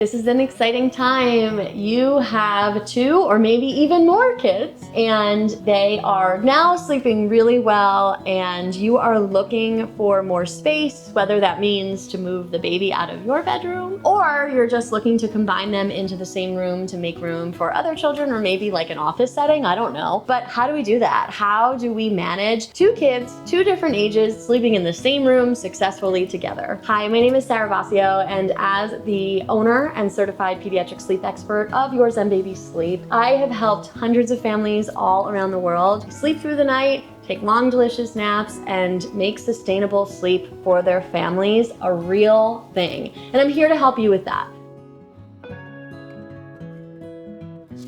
This is an exciting time. You have 2 or maybe even more kids, and they are now sleeping really well, and you are looking for more space, whether that means to move the baby out of your bedroom, or you're just looking to combine them into the same room to make room for other children, or maybe like an office setting, I don't know. But how do we do that? How do we manage 2 kids, 2 different ages, sleeping in the same room successfully together? Hi, my name is Sarah Basio, and as the owner and certified pediatric sleep expert of Your Zen Baby Sleep, I have helped hundreds of families all around the world sleep through the night, take long, delicious naps, and make sustainable sleep for their families a real thing. And I'm here to help you with that.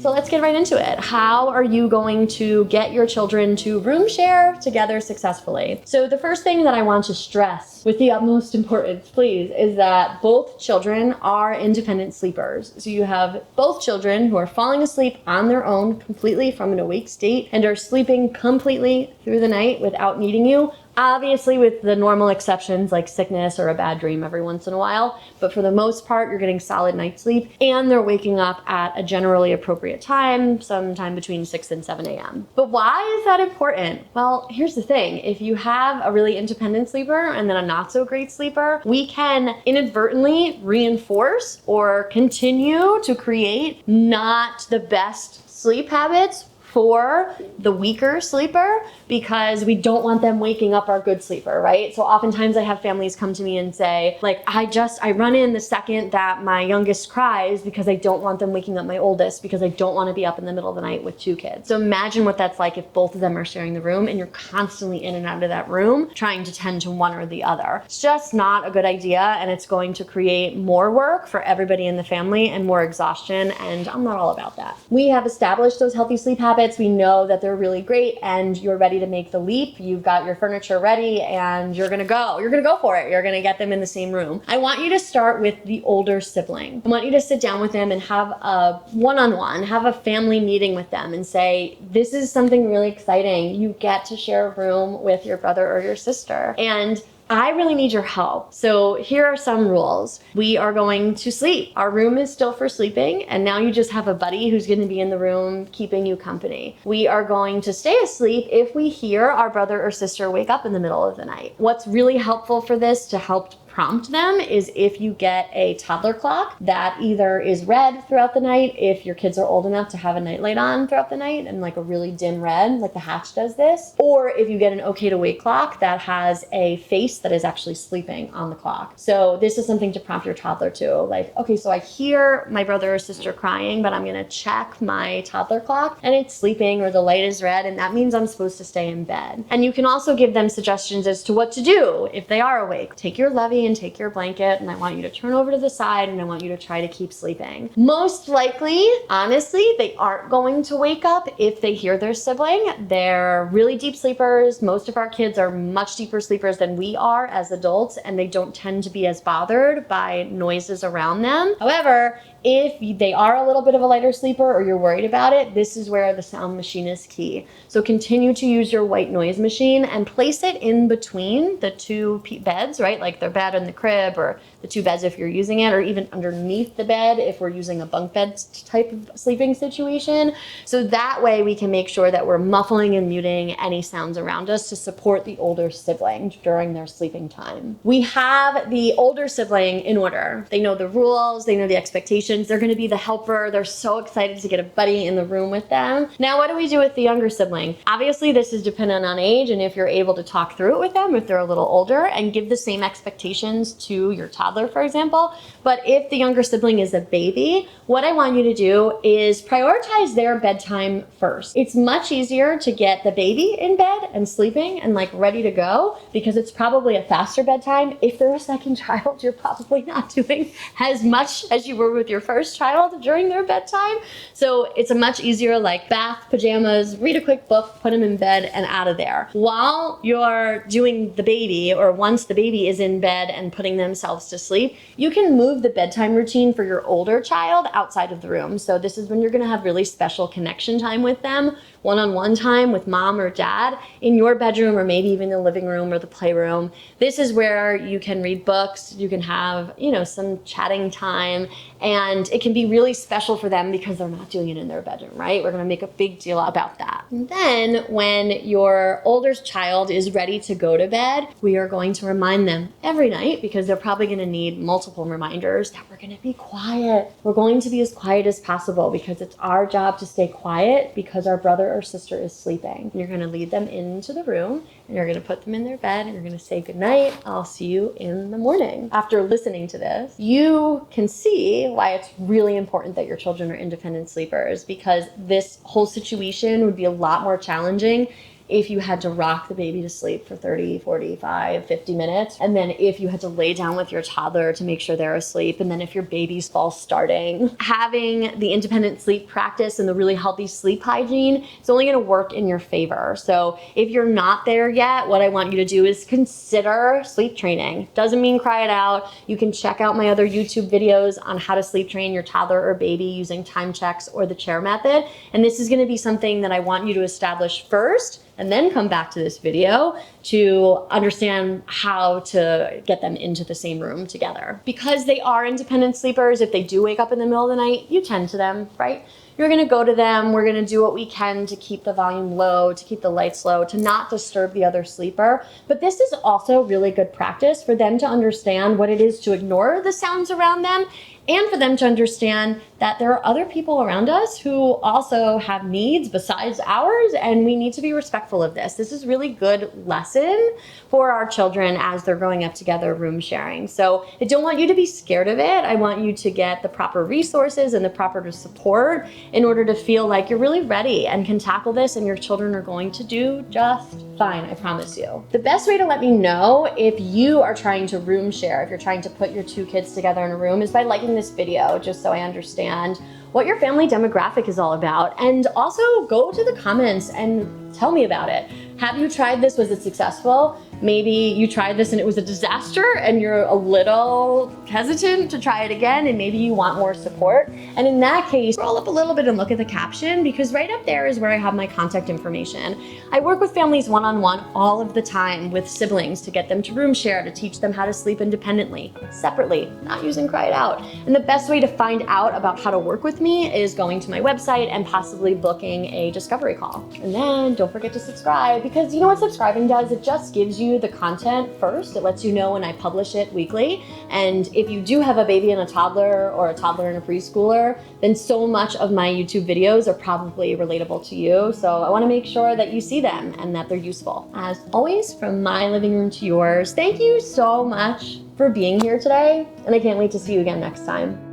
So let's get right into it. How are you going to get your children to room share together successfully? So the first thing that I want to stress with the utmost importance, please, is that both children are independent sleepers. So you have both children who are falling asleep on their own completely from an awake state and are sleeping completely through the night without needing you. Obviously with the normal exceptions like sickness or a bad dream every once in a while, but for the most part, you're getting solid night's sleep and they're waking up at a generally appropriate time, sometime between 6 and 7 a.m. But why is that important? Well, here's the thing. If you have a really independent sleeper and then a not so great sleeper, we can inadvertently reinforce or continue to create not the best sleep habits for the weaker sleeper because we don't want them waking up our good sleeper, right? So oftentimes I have families come to me and say, like, I run in the second that my youngest cries because I don't want them waking up my oldest because I don't want to be up in the middle of the night with 2 kids. So imagine what that's like if both of them are sharing the room and you're constantly in and out of that room trying to tend to one or the other. It's just not a good idea, and it's going to create more work for everybody in the family and more exhaustion, and I'm not all about that. We have established those healthy sleep habits. We know that they're really great and you're ready to make the leap. You've got your furniture ready and you're gonna go for it. You're gonna get them in the same room. I want you to start with the older sibling. I want you to sit down with them and have a one-on-one, have a family meeting with them and say, this is something really exciting. You get to share a room with your brother or your sister. And I really need your help. So here are some rules. We are going to sleep. Our room is still for sleeping, and now you just have a buddy who's going to be in the room keeping you company. We are going to stay asleep if we hear our brother or sister wake up in the middle of the night. What's really helpful for this to help prompt them is if you get a toddler clock that either is red throughout the night, if your kids are old enough to have a nightlight on throughout the night and like a really dim red, like the Hatch does this, or if you get an okay to wake clock that has a face that is actually sleeping on the clock. So this is something to prompt your toddler to, like, okay, so I hear my brother or sister crying, but I'm gonna check my toddler clock and it's sleeping or the light is red, and that means I'm supposed to stay in bed. And you can also give them suggestions as to what to do if they are awake. Take your levy and take your blanket, and I want you to turn over to the side and I want you to try to keep sleeping. Most likely, honestly, they aren't going to wake up if they hear their sibling. They're really deep sleepers. Most of our kids are much deeper sleepers than we are as adults, and they don't tend to be as bothered by noises around them. However, if they are a little bit of a lighter sleeper or you're worried about it, this is where the sound machine is key. So continue to use your white noise machine and place it in between the 2 beds, right? Like their bed and the crib, or the 2 beds if you're using it, or even underneath the bed if we're using a bunk bed type of sleeping situation. So that way we can make sure that we're muffling and muting any sounds around us to support the older sibling during their sleeping time. We have the older sibling in order. They know the rules, they know the expectations. They're going to be the helper. They're so excited to get a buddy in the room with them. Now, what do we do with the younger sibling? Obviously, this is dependent on age and if you're able to talk through it with them, if they're a little older, and give the same expectations to your toddler, for example. But if the younger sibling is a baby, what I want you to do is prioritize their bedtime first. It's much easier to get the baby in bed and sleeping and like ready to go because it's probably a faster bedtime. If they're a second child, you're probably not doing as much as you were with your first child during their bedtime. So it's a much easier like bath, pajamas, read a quick book, put them in bed and out of there. While you're doing the baby, or once the baby is in bed and putting themselves to sleep, you can move the bedtime routine for your older child outside of the room. So this is when you're gonna have really special connection time with them, one-on-one time with mom or dad in your bedroom, or maybe even the living room or the playroom. This is where you can read books, you can have, some chatting time, and it can be really special for them because they're not doing it in their bedroom, right? We're gonna make a big deal about that. And then when your older child is ready to go to bed, we are going to remind them every night, because they're probably gonna need multiple reminders, that we're gonna be quiet. We're going to be as quiet as possible because it's our job to stay quiet because our brother or sister is sleeping. You're gonna lead them into the room and you're gonna put them in their bed and you're gonna say goodnight. I'll see you in the morning. After listening to this, you can see why it's really important that your children are independent sleepers, because this whole situation would be a lot more challenging if you had to rock the baby to sleep for 30, 45, 50 minutes. And then if you had to lay down with your toddler to make sure they're asleep. And then if your baby's false starting, having the independent sleep practice and the really healthy sleep hygiene is only gonna work in your favor. So if you're not there yet, what I want you to do is consider sleep training. Doesn't mean cry it out. You can check out my other YouTube videos on how to sleep train your toddler or baby using time checks or the chair method. And this is gonna be something that I want you to establish first, and then come back to this video to understand how to get them into the same room together. Because they are independent sleepers, if they do wake up in the middle of the night, you tend to them, right? You're gonna go to them, we're gonna do what we can to keep the volume low, to keep the lights low, to not disturb the other sleeper. But this is also really good practice for them to understand what it is to ignore the sounds around them, and for them to understand that there are other people around us who also have needs besides ours, and we need to be respectful of this. This is really good lesson for our children as they're growing up together, room sharing. So I don't want you to be scared of it. I want you to get the proper resources and the proper support in order to feel like you're really ready and can tackle this, and your children are going to do just fine, I promise you. The best way to let me know if you are trying to room share, if you're trying to put your two kids together in a room, is by liking this video, just so I understand what your family demographic is all about. And also go to the comments and tell me about it. Have you tried this? Was it successful? Maybe you tried this and it was a disaster and you're a little hesitant to try it again, and maybe you want more support. And in that case, scroll up a little bit and look at the caption, because right up there is where I have my contact information. I work with families one-on-one all of the time with siblings to get them to room share, to teach them how to sleep independently, separately, not using cry it out. And the best way to find out about how to work with me is going to my website and possibly booking a discovery call. And then don't forget to subscribe, because you know what subscribing does? It just gives you the content first. It lets you know when I publish it weekly. And if you do have a baby and a toddler, or a toddler and a preschooler, then so much of my YouTube videos are probably relatable to you. So I want to make sure that you see them and that they're useful. As always, from my living room to yours, thank you so much for being here today, and I can't wait to see you again next time.